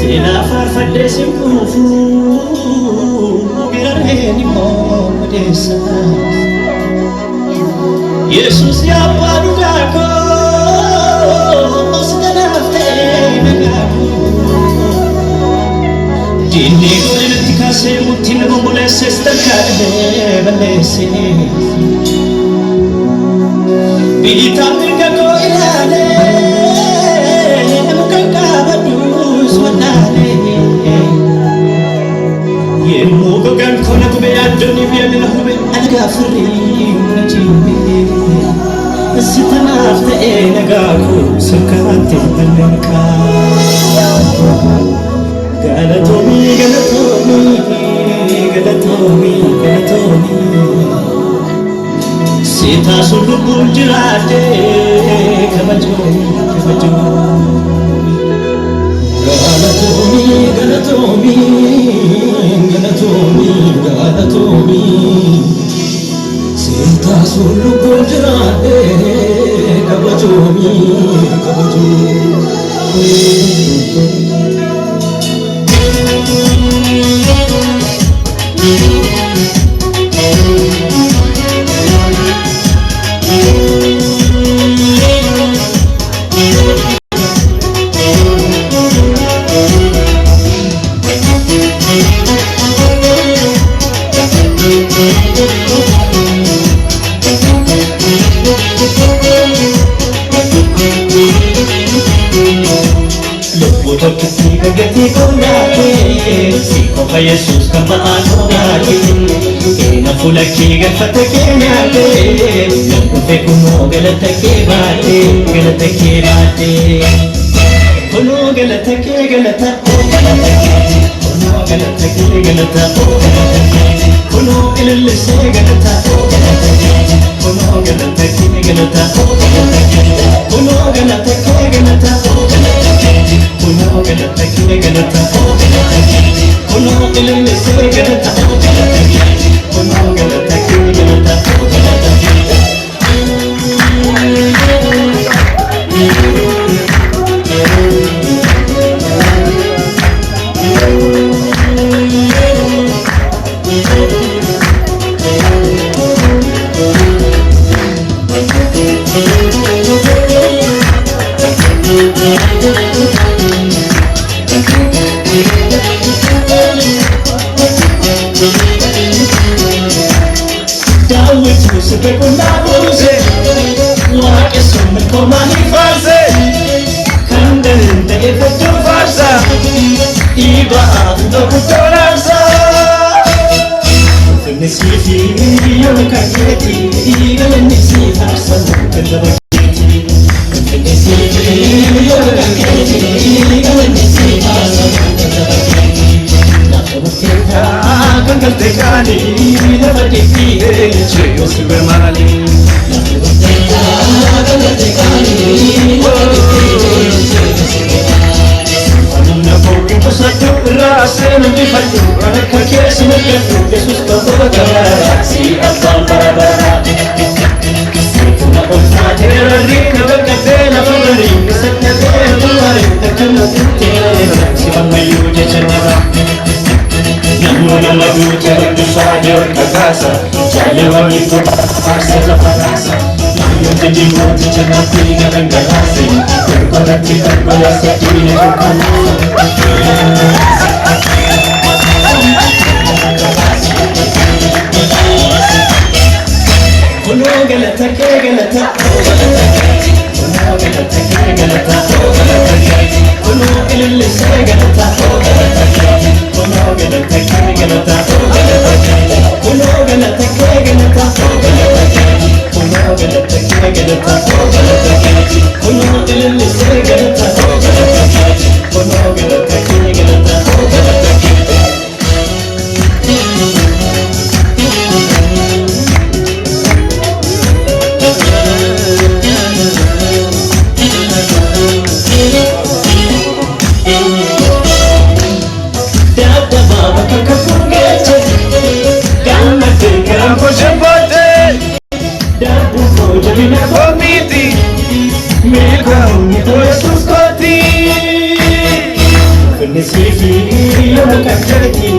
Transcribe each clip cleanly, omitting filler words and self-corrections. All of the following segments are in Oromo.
Sila farfadde simkufu Birareni modesa Yesus ya padugako Osdanafte nagaku Dini goleti kase mutin gombolese stakade balese Bitamika ko ilale Mukanga badus wanale Yemu gogan kona kube adoni biamina kube algafri unajime Sitanafte nagaku sakate tanka Galatomi Sita sulubul jirate Galatomi Sita sulubul jirate Yesus kapaano natin Inafulaki gafatake natin Nakufe kuno galatake bate Kuno galatake galata Kuno galatake galata Kuno ilalise galata Kuno galatake galata Kuno galatake galata Kuno galatake galata Kuno ilalise galata Kuno galatake galata Nisifi yomu kaketi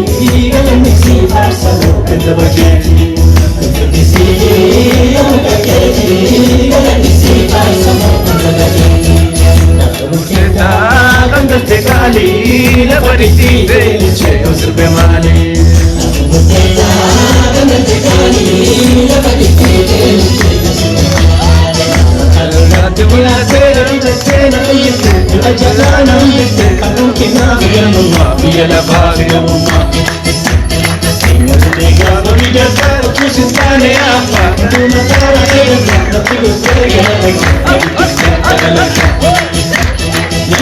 Gala nisi farsamo kanta baketi Nisifi yomu kaketi Gala nisi farsamo kanta baketi Nakabuketa ganda tekali Labariti velice osirbe mali Nakabuketa ganda tekali Labariti velice osirbe mali Algatuya sera rijatena ayyuku Ajazana mbite kanukina Biya mama biya lafa biya mama Nega bamija sara kusintane apa Nduna tara edna Nafigo sega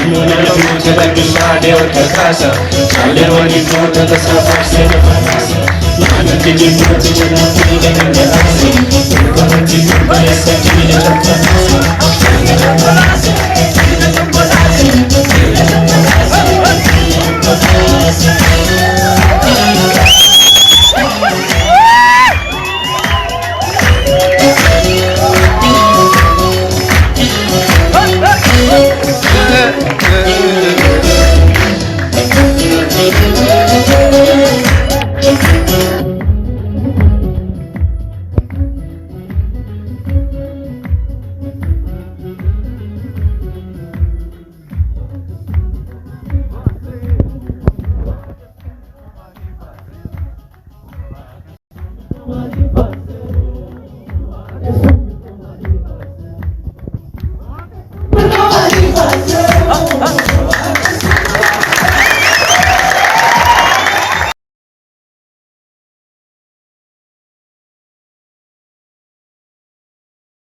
Nuna la futa da gusade o kakasa Chale wani futa da safar sena fanasa Mana tiji futa jana futa kanda asi Kama tiji bale sa kini na chakta nasi